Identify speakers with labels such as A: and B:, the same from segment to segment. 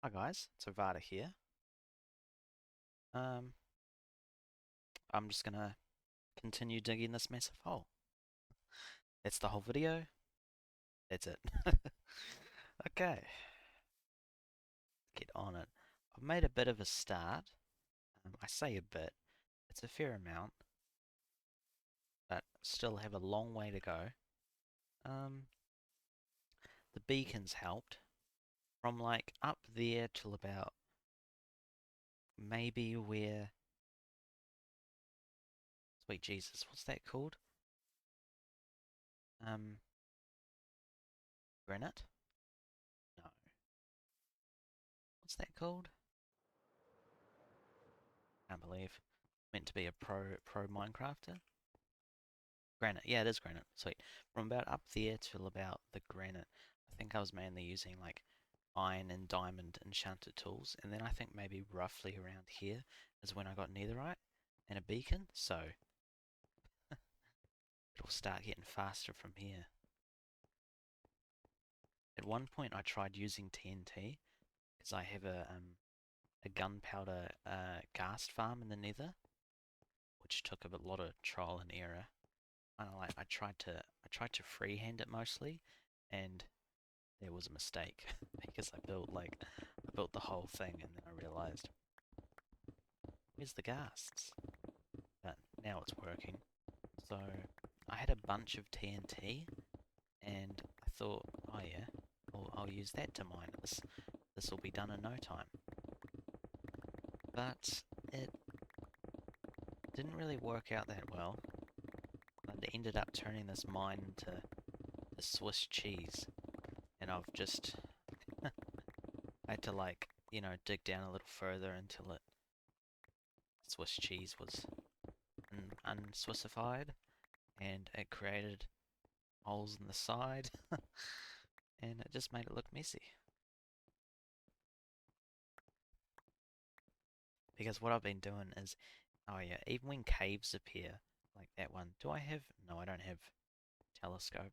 A: Hi guys, it's Avada here. Um, I'm just gonna continue digging this massive hole. That's the whole video. That's it. Okay, get on it. I've made a bit of a start. I say a bit, it's a fair amount, but still have a long way to go. Um, the beacons helped. From like up there till about maybe where, sweet Jesus, what's that called? Um, Granite? No. What's that called? Can't believe. Meant to be a pro Minecrafter. Granite, yeah, it is granite. Sweet. From about up there till about the granite, I think I was mainly using like iron and diamond enchanted tools, and then I think maybe roughly around here is when I got netherite and a beacon, so it'll start getting faster from here. At one point I tried using TNT because I have a gunpowder ghast farm in the nether, which took a lot of trial and error. I tried to freehand it mostly, and there was a mistake because I built the whole thing and then I realized where's the ghasts? But now it's working. So I had a bunch of TNT and I thought, oh yeah, I'll use that to mine this. This will be done in no time. But it didn't really work out that well. It ended up turning this mine into the Swiss cheese, and I've just I had to dig down a little further until it Swiss cheese was unswissified, and it created holes in the side, and it just made it look messy. Because what I've been doing is, oh yeah, even when caves appear, like that one, do I have? No, I don't have telescope.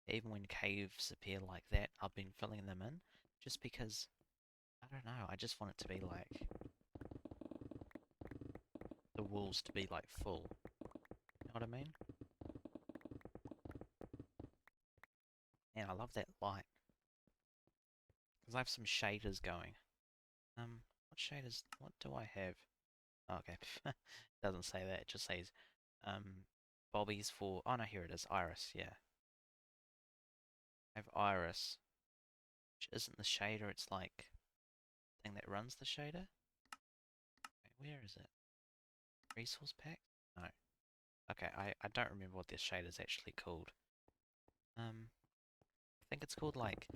A: Even when caves appear like that, I've been filling them in, just because, I don't know, I just want it to be like, the walls to be like full. You know what I mean? And I love that light. Because I have some shaders going. What shaders, what do I have? Oh, okay, doesn't say that, it just says, Bobby's for, oh no, here it is, Iris, yeah. I have Iris, which isn't the shader, it's like, the thing that runs the shader? Wait, where is it? Resource pack? No. Okay, I don't remember what this shader is actually called. I think it's called like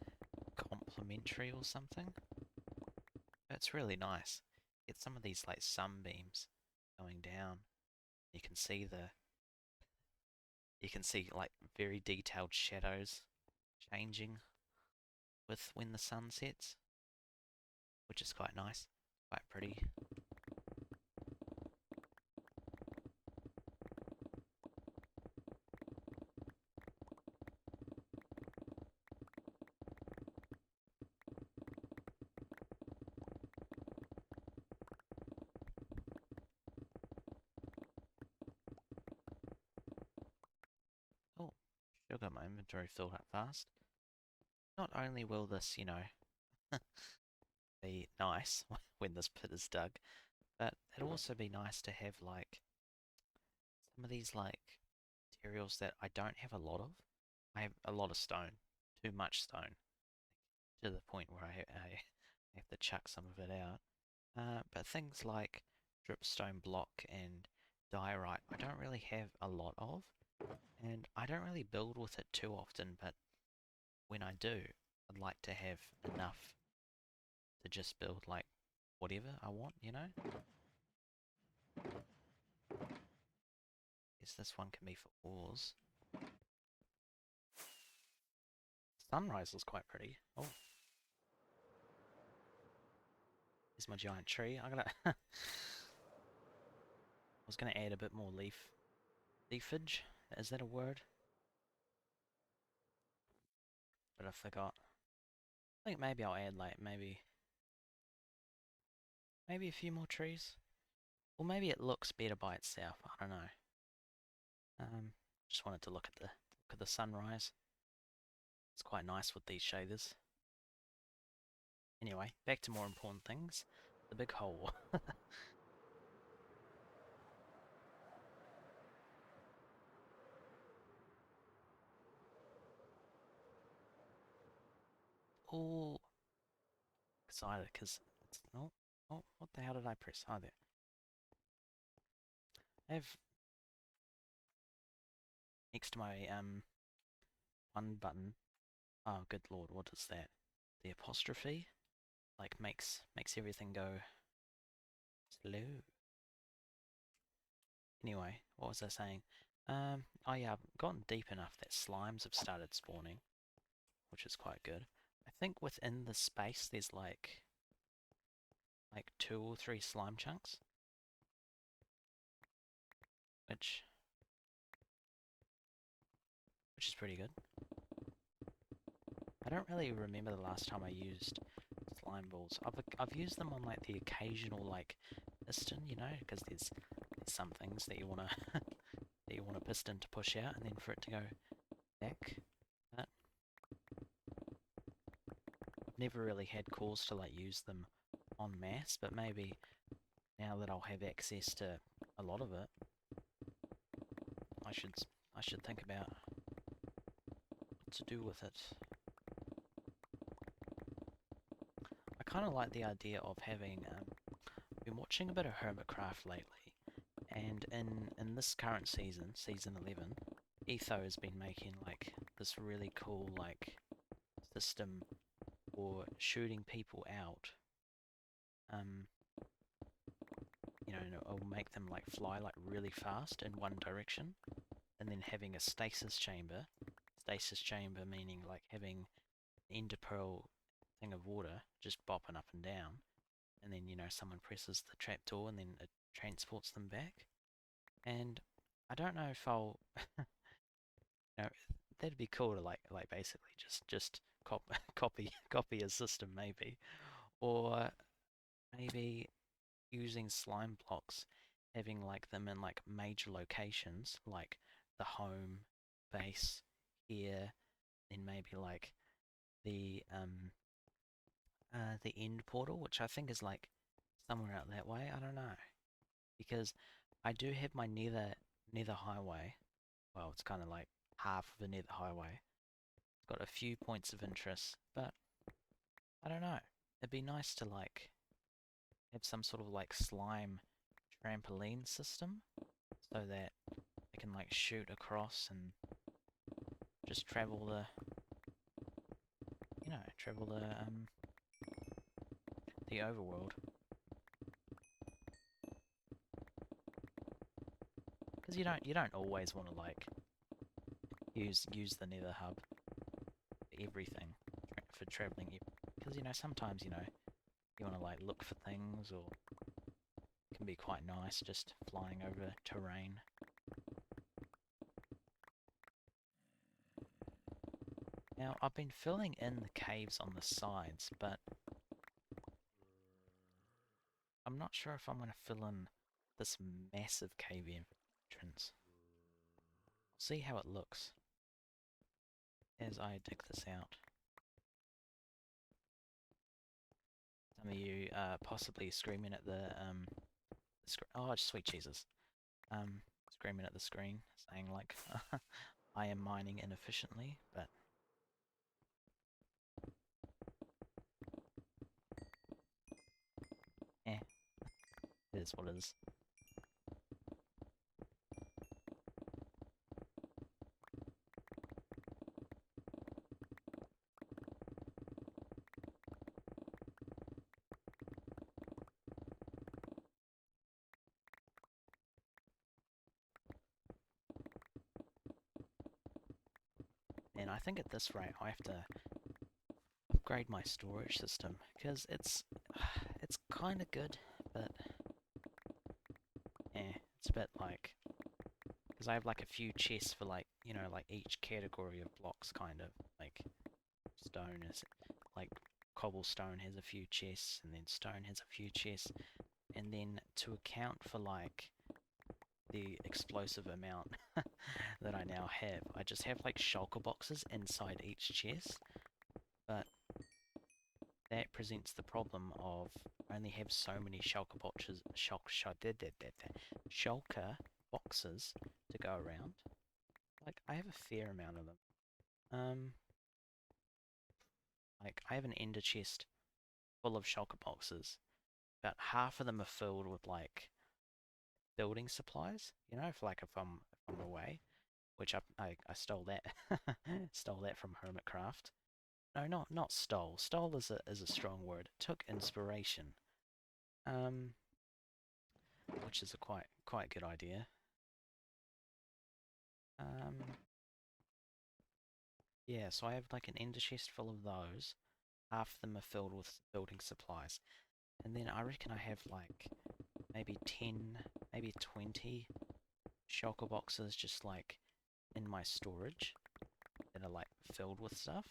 A: Complementary or something. It's really nice. Get some of these like sunbeams going down. You can see like very detailed shadows changing with when the sun sets, which is quite nice, quite pretty. Oh, still got my inventory filled up fast. Not only will this, be nice when this pit is dug, but it'll also be nice to have like some of these like materials that I don't have a lot of. I have a lot of stone, too much stone, to the point where I have to chuck some of it out. But things like dripstone block and diorite, I don't really have a lot of, and I don't really build with it too often, but when I do, I'd like to have enough to just build like whatever I want, you know? Guess this one can be for ores. Sunrise is quite pretty. Oh, here's my giant tree. I was gonna add a bit more leafage. Is that a word? But I forgot. I think maybe I'll add like maybe Maybe a few more trees. Or maybe it looks better by itself. I don't know. Just wanted to look at the sunrise. It's quite nice with these shaders. Anyway, back to more important things. The big hole. All excited because it's oh, what the hell did I press? Oh, there. I have next to my one button. Oh, good lord, what is that? The apostrophe like makes everything go slow. Anyway, what was I saying? Oh yeah, I've gotten deep enough that slimes have started spawning, which is quite good. I think within the space there's like 2 or 3 slime chunks, which is pretty good. I don't really remember the last time I used slime balls. I've used them on like the occasional like piston, you know, because there's some things that you wanna that you want a piston to push out and then for it to go back. But I've never really had cause to like use them en masse, but maybe now that I'll have access to a lot of it, I should think about what to do with it. I kind of like the idea of having. Been watching a bit of Hermitcraft lately, and in this current season, season 11, Etho has been making like this really cool like system for shooting people out. You know, it'll make them like fly like really fast in one direction, and then having a stasis chamber. Stasis chamber meaning like having an ender pearl thing of water just bopping up and down, and then you know someone presses the trapdoor and then it transports them back. And I don't know if I'll, you know, that'd be cool to like basically just copy a system maybe, or maybe using slime blocks, having like them in like major locations like the home base here, then maybe like the the end portal, which I think is like somewhere out that way. I don't know because I do have my nether highway. Well, it's kind of like half of the nether highway. It's got a few points of interest, but I don't know. It'd be nice to like have some sort of like slime trampoline system so that I can like shoot across and just travel the, you know, travel the overworld. Because you don't always want to like use the nether hub for everything for traveling. Because you know sometimes you know you want to like look for things, or it can be quite nice just flying over terrain. Now I've been filling in the caves on the sides, but I'm not sure if I'm going to fill in this massive cave entrance. See how it looks as I dig this out. Some of you possibly screaming at the oh sweet Jesus, screaming at the screen, saying like I am mining inefficiently, but it is what it is. And I think at this rate I have to upgrade my storage system because it's kind of good, but it's a bit like because I have like a few chests for like you know like each category of blocks, kind of like stone is like cobblestone has a few chests, and then stone has a few chests, and then to account for like the explosive amount that I now have, I just have like shulker boxes inside each chest, but that presents the problem of I only have so many shulker boxes, shulker boxes to go around. Like I have a fair amount of them. Like I have an ender chest full of shulker boxes. About half of them are filled with like building supplies. You know, if I'm away, which I stole that stole that from Hermitcraft. No, not stole. Stole is a strong word. Took inspiration. Um, which is a quite good idea. Um, yeah, so I have like an ender chest full of those. Half of them are filled with building supplies. And then I reckon I have like maybe 10, maybe 20 shulker boxes just like in my storage that are like filled with stuff.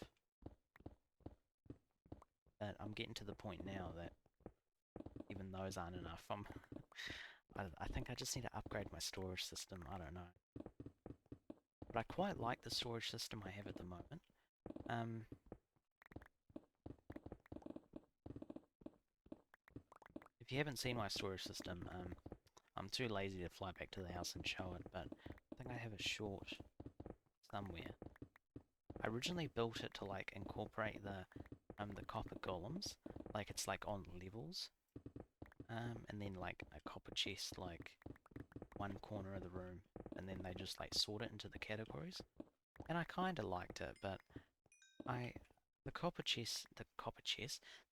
A: But I'm getting to the point now that even those aren't enough. I think I just need to upgrade my storage system. I don't know. But I quite like the storage system I have at the moment. If you haven't seen my storage system, I'm too lazy to fly back to the house and show it, but I think I have a short somewhere. I originally built it to like incorporate the copper golems, like it's like on levels, and then like a copper chest like one corner of the room, and then they just like sort it into the categories. And I kinda liked it, but the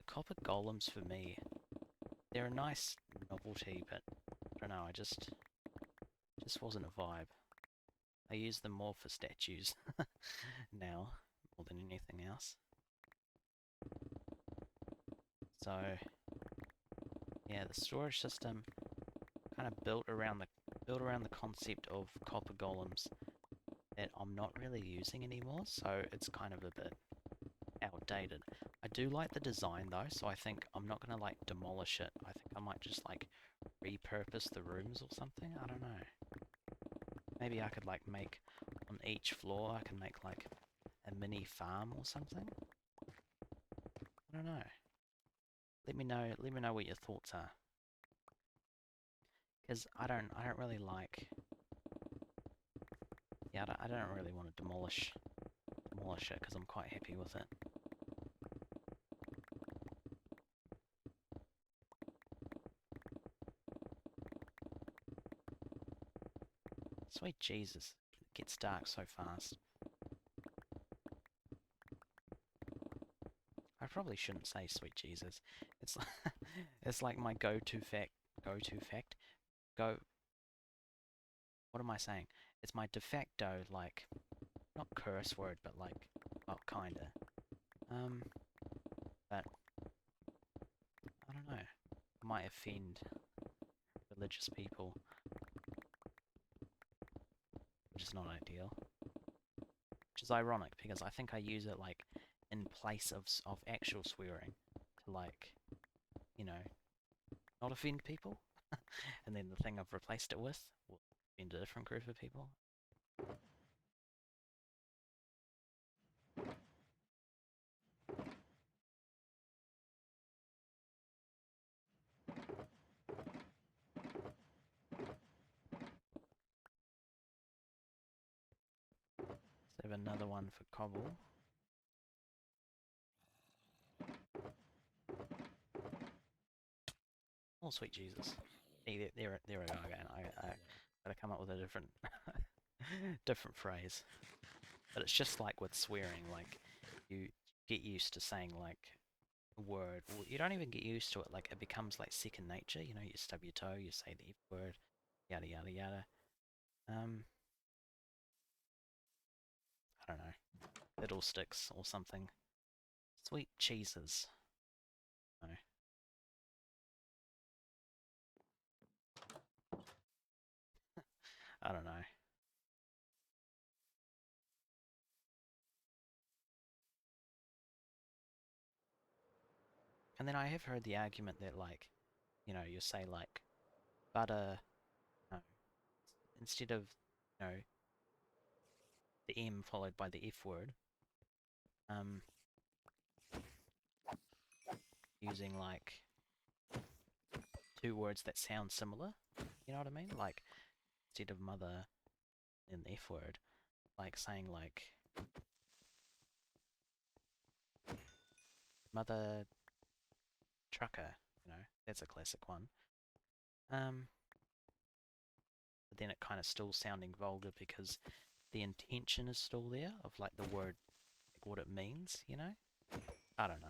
A: copper golems for me, they're a nice novelty, but I don't know, I just wasn't a vibe. I use them more for statues now, more than anything else. So yeah, the storage system kind of built around the concept of copper golems that I'm not really using anymore, so it's kind of a bit outdated. I do like the design though, so I think I'm not gonna like demolish it. I think I might just like repurpose the rooms or something. I don't know. Maybe I could like make on each floor, I can make like a mini farm or something. I don't know. Let me know what your thoughts are. Because I don't really like, yeah, I don't really want to demolish it because I'm quite happy with it. Sweet Jesus, it gets dark so fast. I probably shouldn't say sweet Jesus. It's like, it's like my go-to fact. Go. What am I saying? It's my de facto, like, not curse word, but like, well, kinda. But I don't know. Might offend religious people, which is not ideal. Which is ironic because I think I use it like in place of actual swearing to like, you know, not offend people. And then the thing I've replaced it with will offend a different group of people. Let's have another one for cobble. Oh, sweet Jesus. There we go again. I gotta come up with a different different phrase. But it's just like with swearing, like you get used to saying like a word. Well, you don't even get used to it, like it becomes like second nature, you know, you stub your toe, you say the F word, yada yada yada. I don't know. Fiddlesticks or something. Sweet cheeses. No. I don't know. And then I have heard the argument that, like, you know, you say like butter, no, instead of, you know, the M followed by the F word, um, using like two words that sound similar. You know what I mean? Like instead of mother and the F word, like saying like mother trucker. You know, that's a classic one. Um, but then it kind of still sounding vulgar because the intention is still there of like the word, like what it means. You know, I don't know.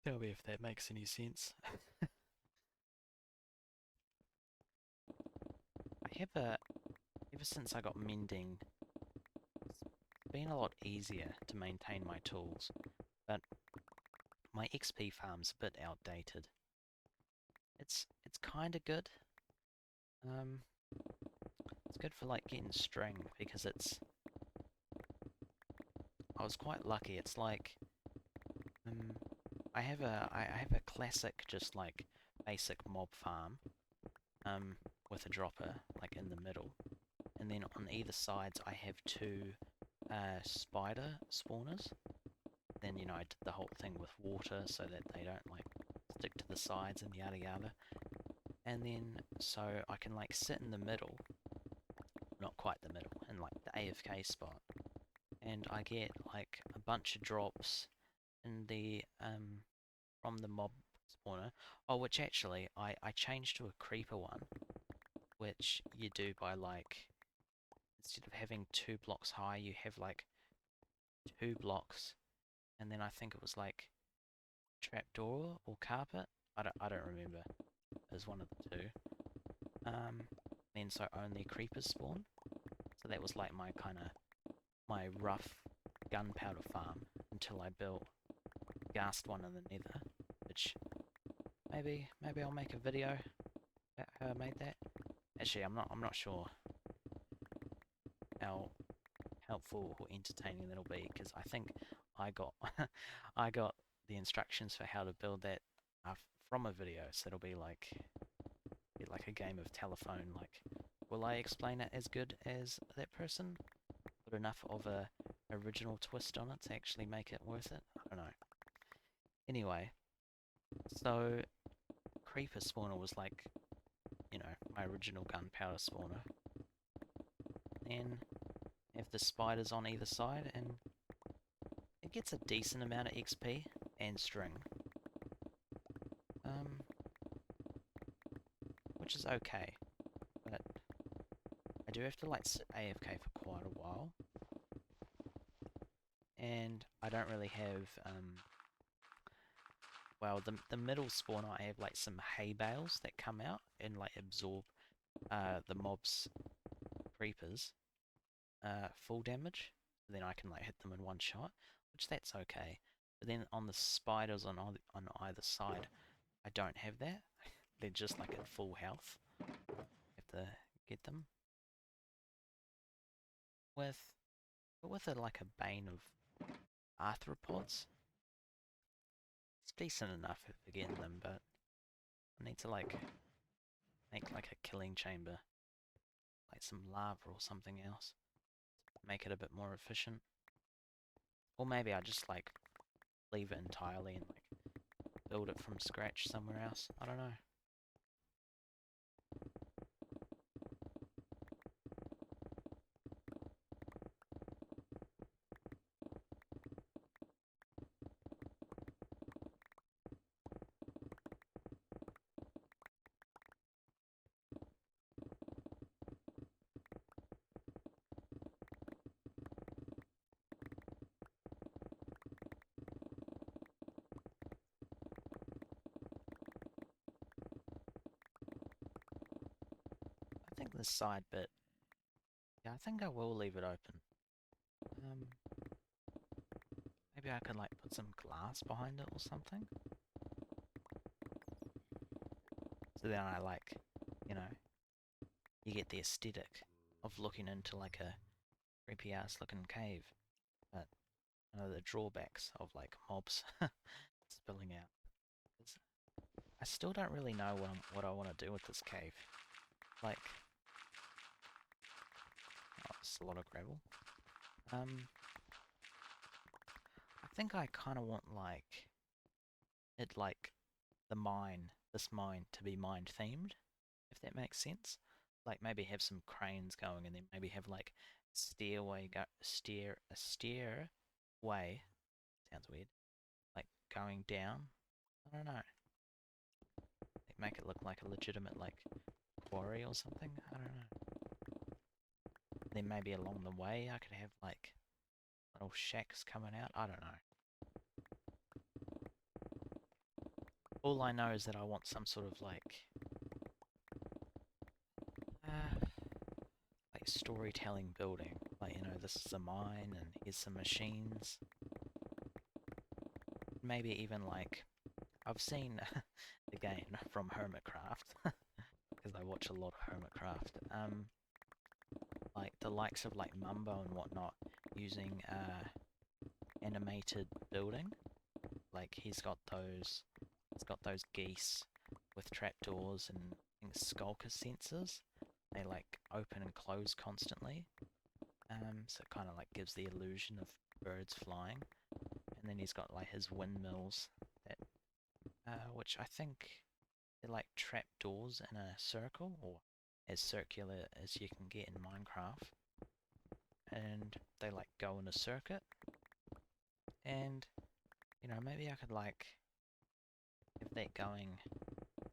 A: Tell me if that makes any sense. I have a, ever since I got mending, it's been a lot easier to maintain my tools, but my XP farm's a bit outdated. It's kind of good. Um, it's good for like getting string because it's. I was quite lucky. It's like, um, I have a classic just like basic mob farm, with a dropper like in the middle, and then on either sides I have two spider spawners. Then, you know, I did the whole thing with water so that they don't like stick to the sides and yada yada. And then so I can like sit in the middle, not quite the middle, in like the AFK spot, and I get like a bunch of drops in the from the mob spawner. Oh, which actually I changed to a creeper one, which you do by like instead of having 2 blocks high, you have like 2 blocks, and then I think it was like trapdoor or carpet. I don't remember. As one of the two. Then so only creepers spawn. So that was like my kind of my rough gunpowder farm until I built ghast one in the nether, which maybe I'll make a video about how I made that. Actually, I'm not sure how helpful or entertaining that'll be because I think I got I got the instructions for how to build that from a video, so it'll be like a game of telephone. Like, will I explain it as good as that person? Put enough of a original twist on it to actually make it worth it? I don't know. Anyway, so creeper spawner was like, you know, my original gunpowder spawner. Then have the spiders on either side, and it gets a decent amount of XP and string. Um, which is okay, but I do have to like sit AFK for quite a while, and I don't really have well, the middle spawner I have like some hay bales that come out and like absorb the mob's creepers full damage. Then I can like hit them in one shot, which that's okay. But then on the spiders on either side, I don't have that. They're just like at full health. Have to get them with like a bane of arthropods. It's decent enough for getting them, but I need to like make like a killing chamber, like some lava or something else, make it a bit more efficient. Or maybe I just like leave it entirely and like build it from scratch somewhere else. I don't know. I think this side bit, yeah, I think I will leave it open. Um, Maybe I could like put some glass behind it or something. So then I like, you know, you get the aesthetic of looking into like a creepy ass looking cave. But the drawbacks of like mobs spilling out. I still don't really know what I want to do with this cave. Like, oh, it's a lot of gravel. I think I kind of want like this mine to be mine themed, if that makes sense. Like maybe have some cranes going, and then maybe have like a stairway. Sounds weird. Like going down. I don't know. Like make it look like a legitimate like quarry or something. I don't know. Then maybe along the way I could have like little shacks coming out. I don't know. All I know is that I want some sort of uh, like storytelling building. Like, you know, this is a mine and here's some machines. Maybe even like I've seen again from Hermitcraft because I watch a lot of Hermitcraft. Like the likes of like Mumbo and whatnot using animated building. Like he's got those geese with trapdoors and I think skulker sensors. They like open and close constantly. So it kind of like gives the illusion of birds flying. And then he's got like his windmills that, which I think they're like trapdoors in a circle, or as circular as you can get in Minecraft. And they like go in a circuit. And you know, maybe I could like have that going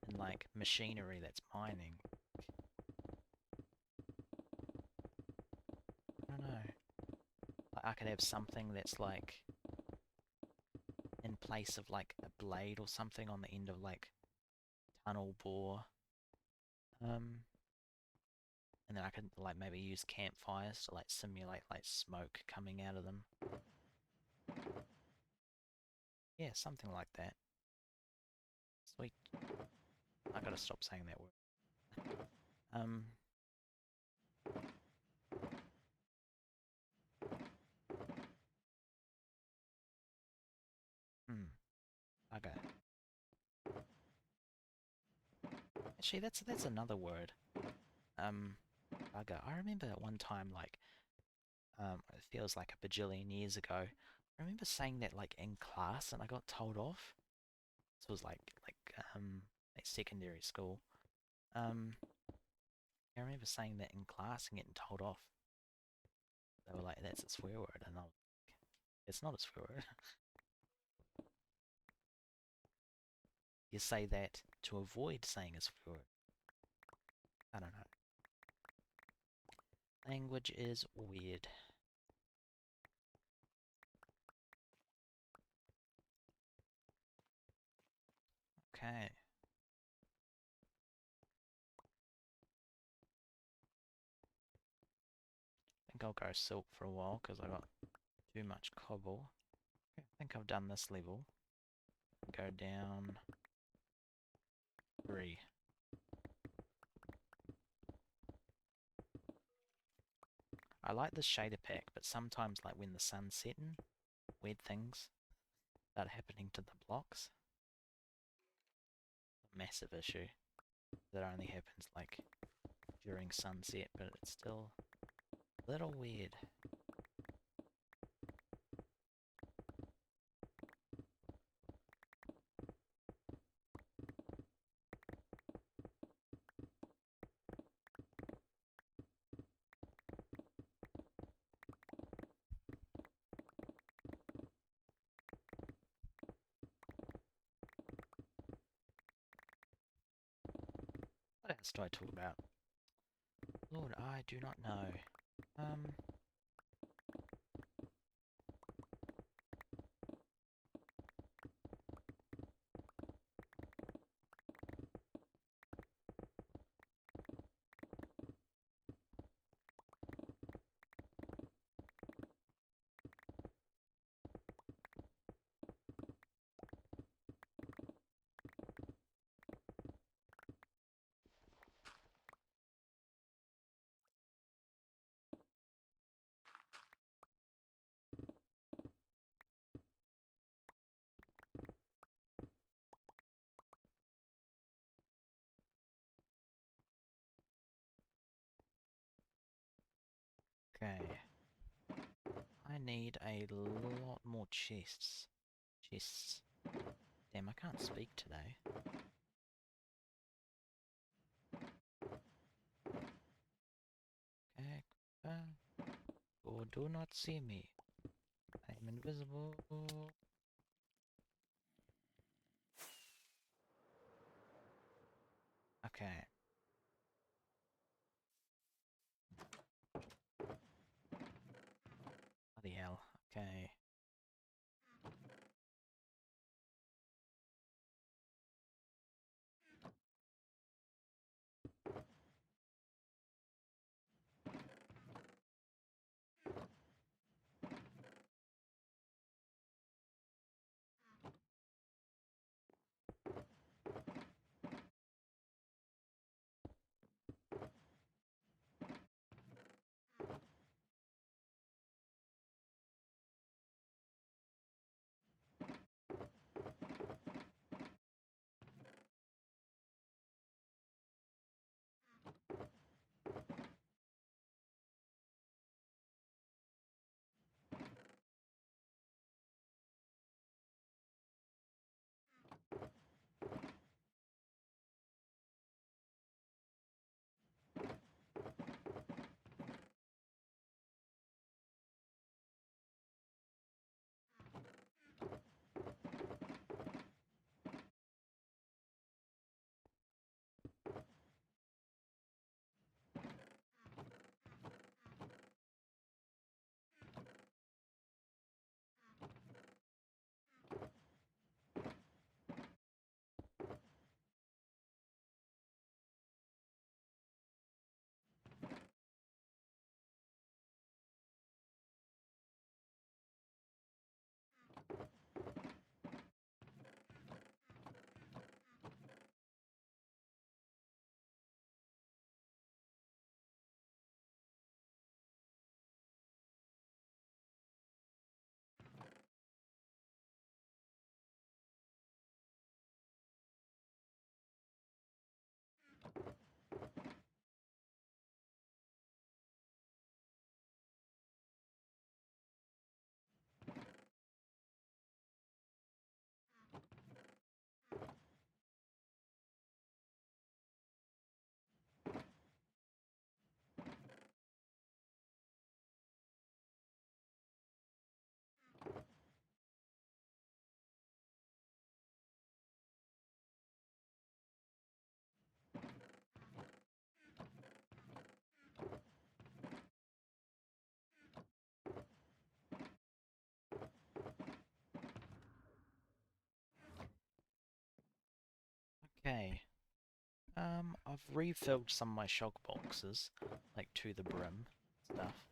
A: in like machinery that's mining. I don't know. Like I could have something that's like in place of like a blade or something on the end of like tunnel bore. And then I could like maybe use campfires to like simulate like smoke coming out of them. Yeah, something like that. Sweet. I gotta stop saying that word. Um, hmm. Okay. Actually, that's another word. Bugger. I remember at one time, like, it feels like a bajillion years ago. I remember saying that like in class, and I got told off. This was like secondary school. Um, I remember saying that in class and getting told off. They were like, "That's a swear word," and I was like, "It's not a swear word." You say that to avoid saying a swear word. I don't know. Language is weird. Okay. I think I'll go silk for a while because I got too much cobble. Okay, I think I've done this level. Go down 3. I like the shader pack, but sometimes like when the sun's setting, weird things start happening to the blocks. Massive issue. That only happens like during sunset, but it's still a little weird. What else do I talk about? Lord, I do not know. Um, Okay. I need a lot more chests. Chests. Damn, I can't speak today. Okay. Or do not see me. I'm invisible. Okay. Bloody hell. Okay. Okay. I've refilled some of my shulk boxes, like to the brim stuff.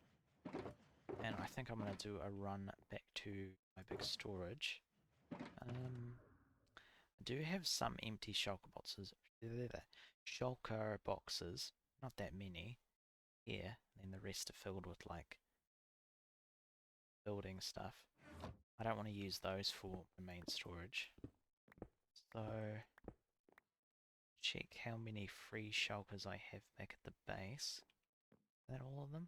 A: And I think I'm gonna do a run back to my big storage. I do have some empty shulker boxes. Shulker boxes, not that many here, and the rest are filled with like building stuff. I don't want to use those for the main storage. So check how many free shulkers I have back at the base. Is that all of them?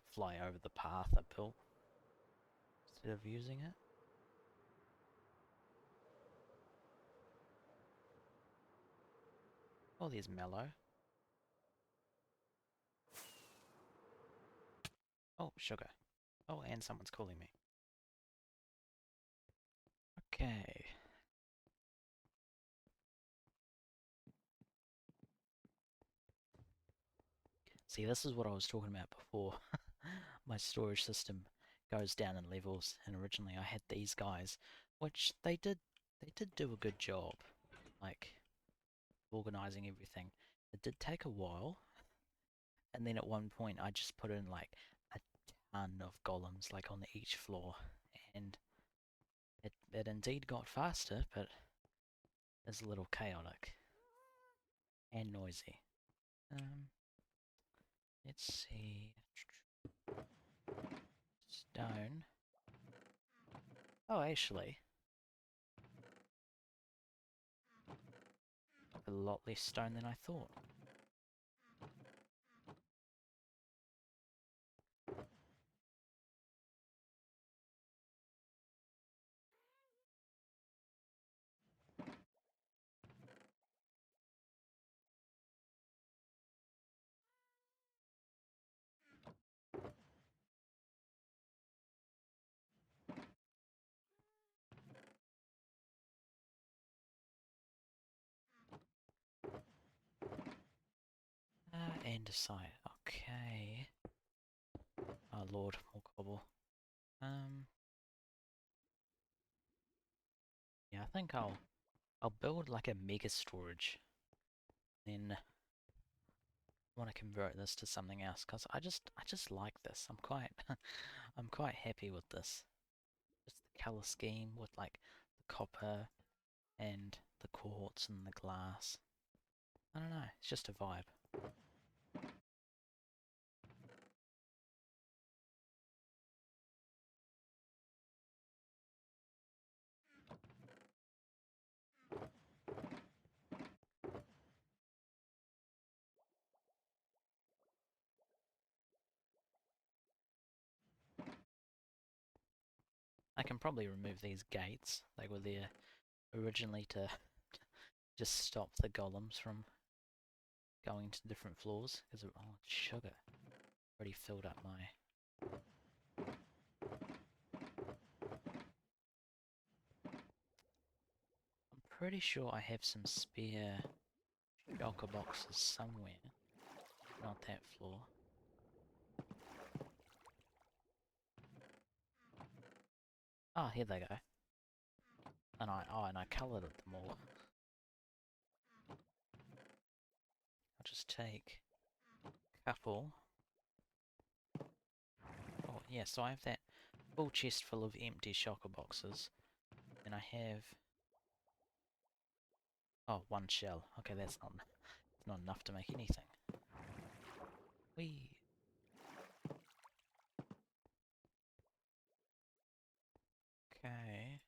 A: Fly over the path uphill instead of using it. Oh, there's Mellow. Oh, sugar. Oh, and someone's calling me. Okay. See, this is what I was talking about before. My storage system goes down in levels, and originally I had these guys, which they did do a good job, like organizing everything. It did take a while, and then at one point I just put in like a ton of golems like on each floor, and it indeed got faster, but it's a little chaotic and noisy. Um, let's see. Stone. Oh, actually, a lot less stone than I thought. Andesite. Okay. Oh lord, more cobble. Yeah, I think I'll build like a mega storage. Then want to convert this to something else because I just like this. I'm quite I'm quite happy with this. Just the color scheme with like the copper and the quartz and the glass. I don't know, it's just a vibe. I can probably remove these gates. They were there originally to just stop the golems from going to different floors because oh, sugar already filled up my. I'm pretty sure I have some spare shulker boxes somewhere. Not that floor. Oh, here they go. And I coloured them all. I'll just take a couple. Oh yeah, so I have that full chest full of empty shulker boxes. And I have one shell. Okay, that's not enough to make anything. Whee! Okay.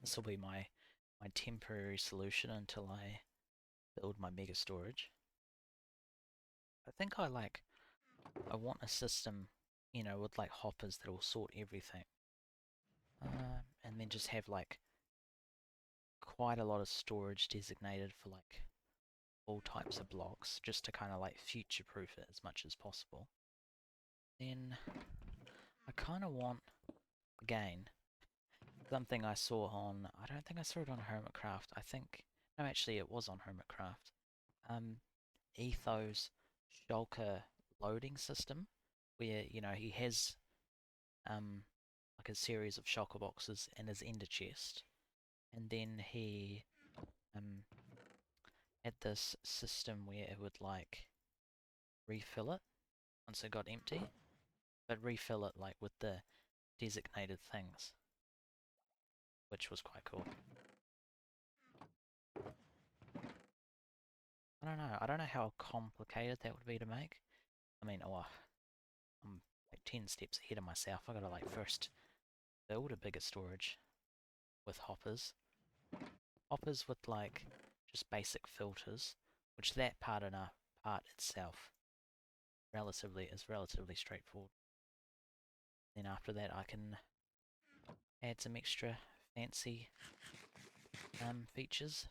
A: This will be my temporary solution until I build my mega storage. I think I want a system, you know, with like hoppers that will sort everything. And then just have like quite a lot of storage designated for like all types of blocks, just to kind of like future-proof it as much as possible. Then I kind of want, again, something I saw on, I don't think I saw it on Hermitcraft, I think, no actually it was on Hermitcraft, Etho's shulker loading system, where, you know, he has like a series of shulker boxes in his ender chest, and then he had this system where it would like refill it once it got empty, but refill it like with the designated things, which was quite cool. I don't know how complicated that would be to make. I mean, oh, I'm like 10 steps ahead of myself. I gotta like first build a bigger storage with hoppers. Hoppers with like just basic filters, which that part itself is relatively straightforward. Then after that I can add some extra fancy features.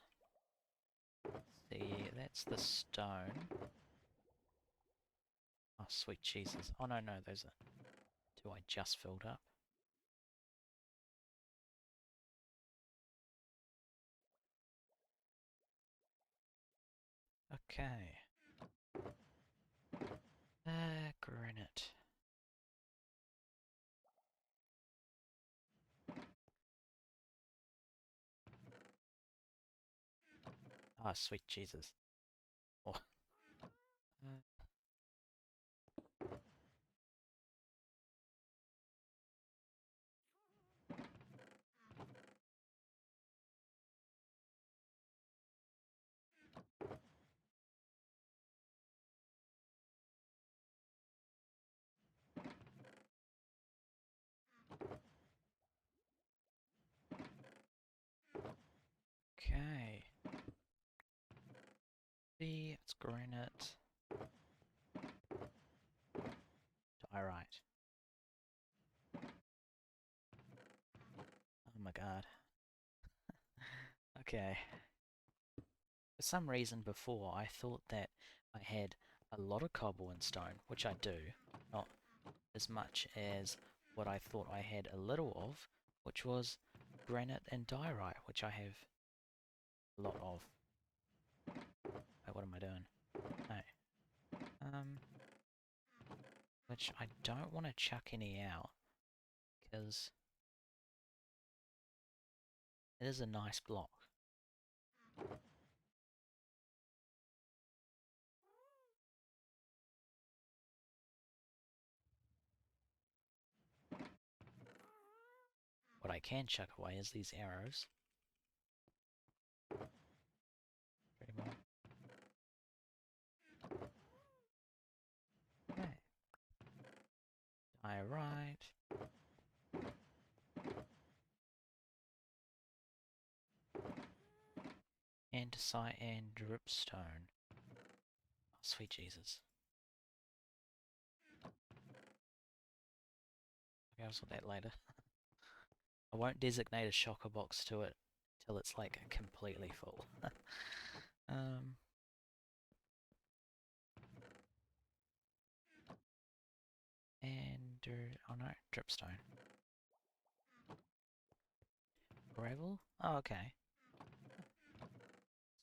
A: See, that's the stone. Oh, sweet Jesus. Oh, no, those are two I just filled up. Okay. Granite. Oh, sweet Jesus. Oh. Okay. See, it's granite. Diorite. Oh my god. Okay. For some reason before, I thought that I had a lot of cobble and stone, which I do. Not as much as what I thought I had a little of, which was granite and diorite, which I have a lot of. Wait, what am I doing? No. Which I don't want to chuck any out, because it is a nice block. What I can chuck away is these arrows. Pretty more. Okay. Diorite. Andesite and dripstone. Oh, sweet Jesus. Okay, I'll sort that later. I won't designate a shulker box to it till it's like completely full. And oh no, dripstone. Gravel? Oh, okay.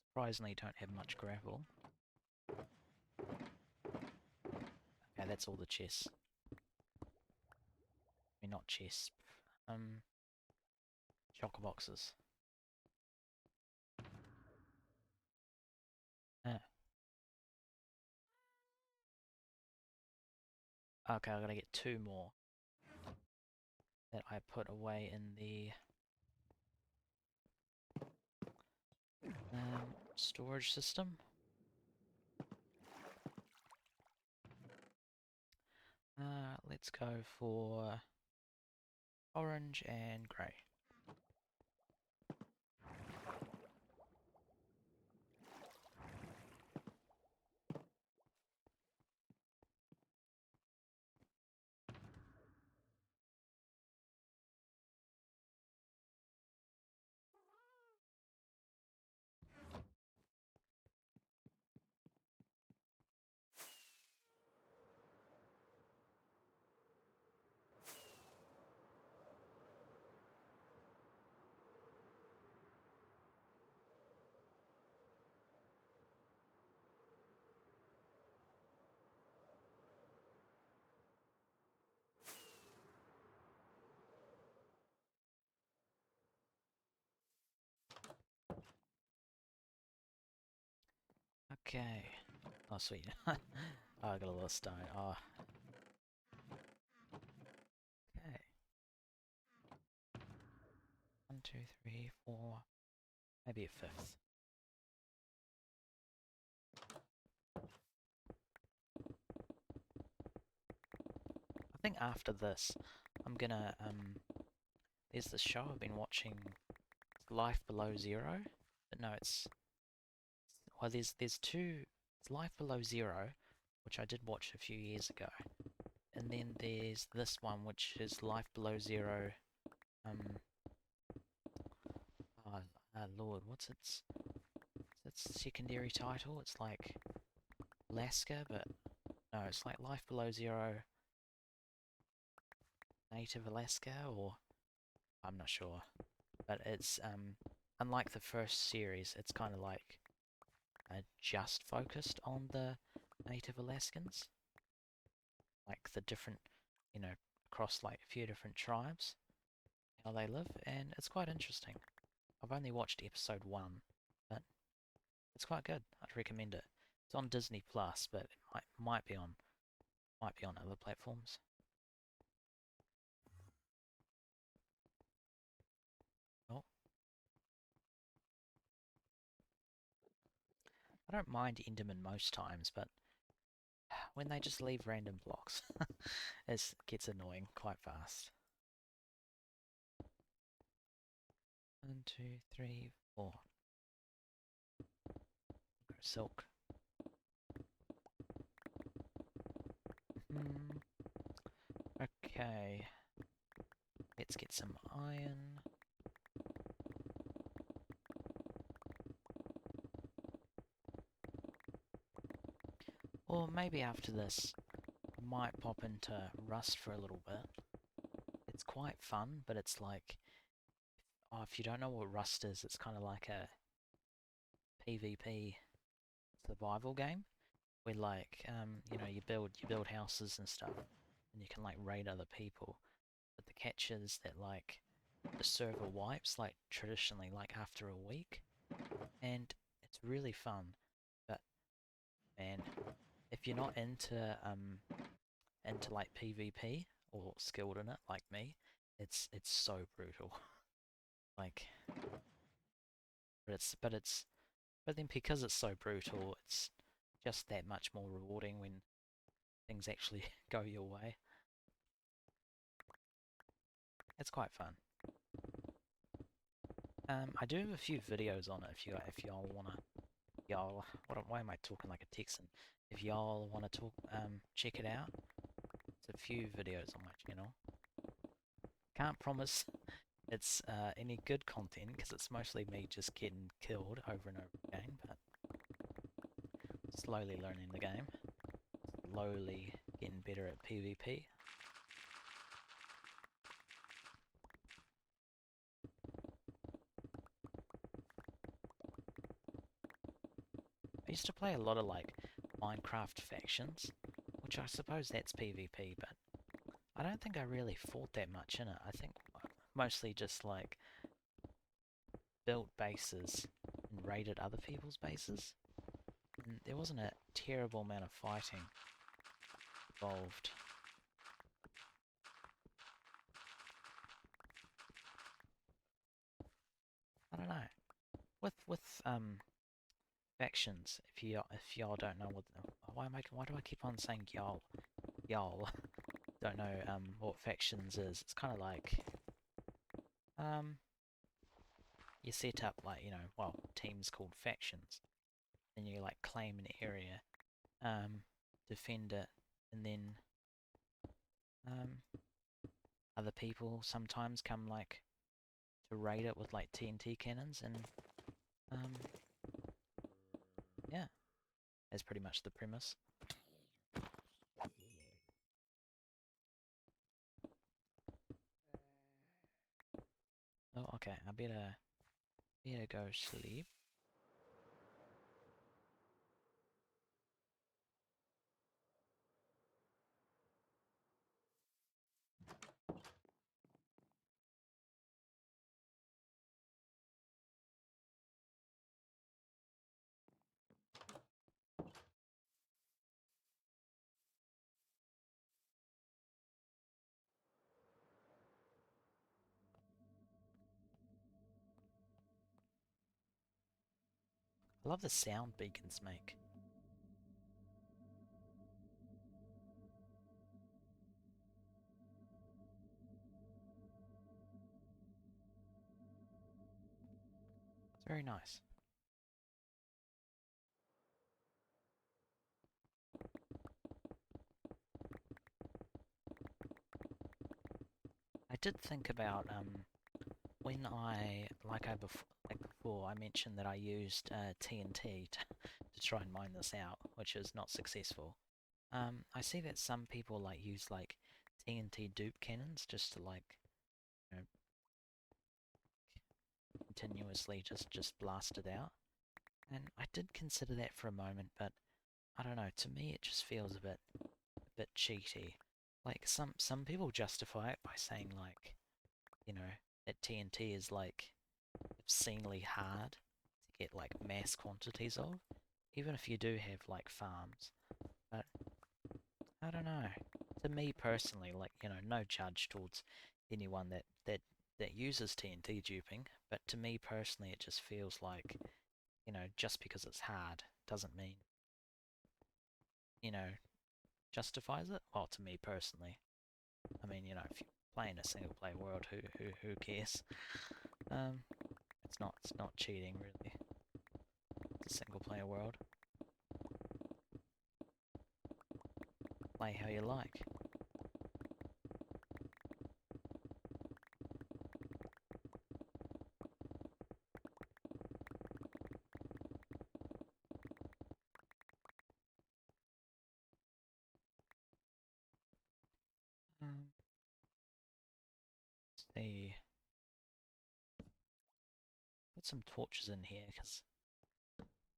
A: Surprisingly, don't have much gravel. Okay, that's all the chests. I mean, not chests. Shulker boxes. Okay, I gotta get 2 more that I put away in the storage system. Let's go for orange and grey. Okay. Oh, sweet. Oh, I got a little stone. Oh. Okay. 1, 2, 3, 4. Maybe a 5th. I think after this, I'm gonna, there's this show I've been watching, Life Below Zero. But no, well, there's two, it's Life Below Zero, which I did watch a few years ago. And then there's this one, which is Life Below Zero, Lord, what's its secondary title? It's like Alaska, but no, it's like Life Below Zero Native Alaska, or I'm not sure. But it's unlike the first series, it's kind of like just focused on the Native Alaskans, like the different, across like a few different tribes, how they live, and it's quite interesting. I've only watched episode 1, but it's quite good. I'd recommend it. It's on Disney Plus, but it might be on other platforms. Oh, I don't mind Enderman most times, but when they just leave random blocks, it gets annoying quite fast. 1, 2, 3, 4. silk. Okay. Let's get some iron. Or maybe after this, I might pop into Rust for a little bit. It's quite fun, but it's like, oh, if you don't know what Rust is, it's kind of like a PvP survival game where like you build houses and stuff, and you can like raid other people. But the catch is that like the server wipes like traditionally like after a week, and it's really fun. But man, if you're not into like PvP or skilled in it like me, it's so brutal. Like, but then because it's so brutal, it's just that much more rewarding when things actually go your way. It's quite fun. I do have a few videos on it if y'all wanna why am I talking like a Texan? If y'all wanna check it out. There's a few videos on my channel. Can't promise it's any good content because it's mostly me just getting killed over and over again, but slowly learning the game, slowly getting better at PvP. I used to play a lot of like Minecraft factions, which I suppose that's PvP, but I don't think I really fought that much in it. I think mostly just like built bases and raided other people's bases. And there wasn't a terrible amount of fighting involved. I don't know. With factions, if y'all don't know why do I keep on saying y'all don't know what factions is? It's kind of like you set up like teams called factions, and you like claim an area, defend it, and then other people sometimes come like to raid it with like TNT cannons, and yeah, that's pretty much the premise. Oh, okay, I better go sleep. I love the sound beacons make. It's very nice. I did think about when like before I mentioned that I used TNT to try and mine this out, which is not successful. I see that some people like use like TNT dupe cannons just to like you know, continuously just blast it out. And I did consider that for a moment, but I don't know, to me it just feels a bit cheaty. Like some people justify it by saying like, that TNT is like obscenely hard to get like mass quantities of, even if you do have like farms. But I don't know. To me personally, like, no judge towards anyone that uses TNT duping, but to me personally it just feels like, just because it's hard doesn't mean, you know, justifies it. Well, to me personally. I mean, if you're playing a single player world, who cares? It's not cheating really. It's a single player world. Play how you like. Let's see. Put some torches in here because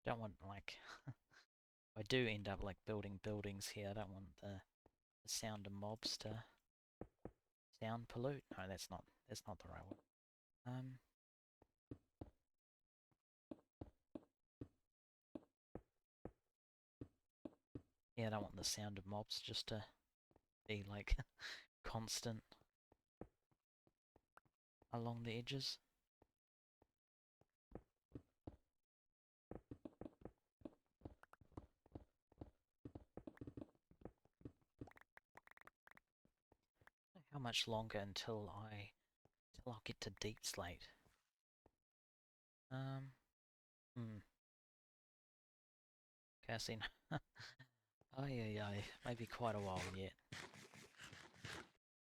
A: don't want like I do end up like building buildings here. I don't want the sound of mobs to sound pollute. No, that's not the right one. Yeah, I don't want the sound of mobs just to be like constant along the edges. How much longer until I'll get to deep slate? Okay, I see. Oh yeah, maybe quite a while yet.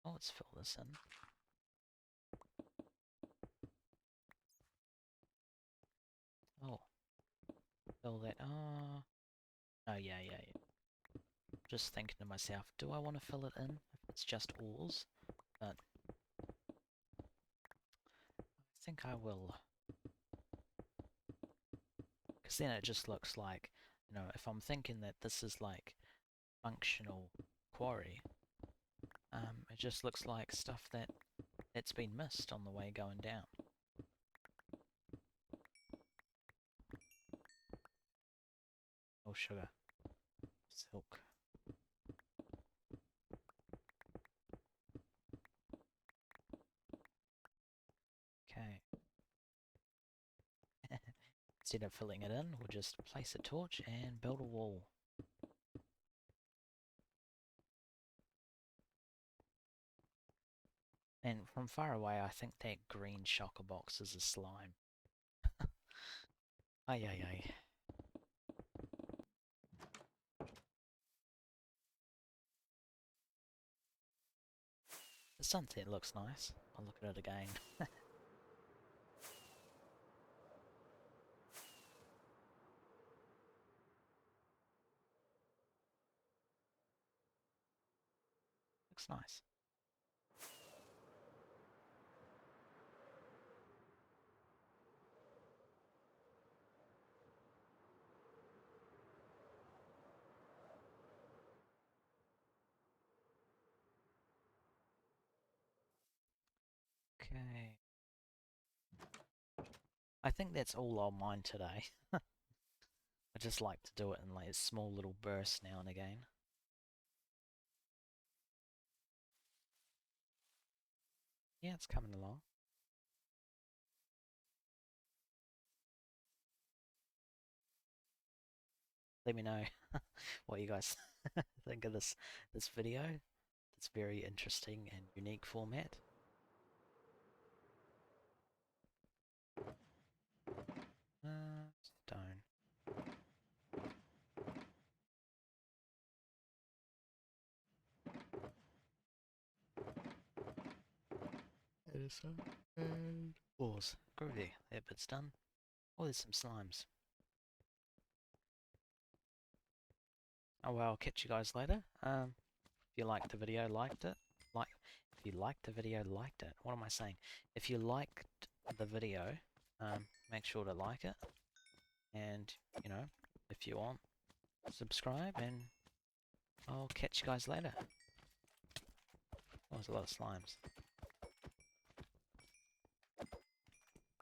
A: Oh, let's fill this in. Oh, fill that. Oh, oh yeah. Just thinking to myself, do I want to fill it in if it's just ores? But I think I will. Because then it just looks like, you know, if I'm thinking that this is like functional quarry, it just looks like stuff that's been missed on the way going down. Oh, sugar. Silk. Okay. Instead of filling it in, we'll just place a torch and build a wall. And from far away, I think that green shocker box is a slime. Ay. The sunset looks nice. I'll look at it again. Looks nice. Okay. I think that's all I'll mine today. I just like to do it in like small little bursts now and again. Yeah, it's coming along. Let me know what you guys think of this video. It's very interesting and unique format. Stone. And ores. Groovy. That bit's done. Oh, there's some slimes. Oh well, I'll catch you guys later. If you liked the video, liked it. If you liked the video, liked it. What am I saying? If you liked the video, make sure to like it. And, you know, if you want, subscribe, and I'll catch you guys later. Oh, there's a lot of slimes.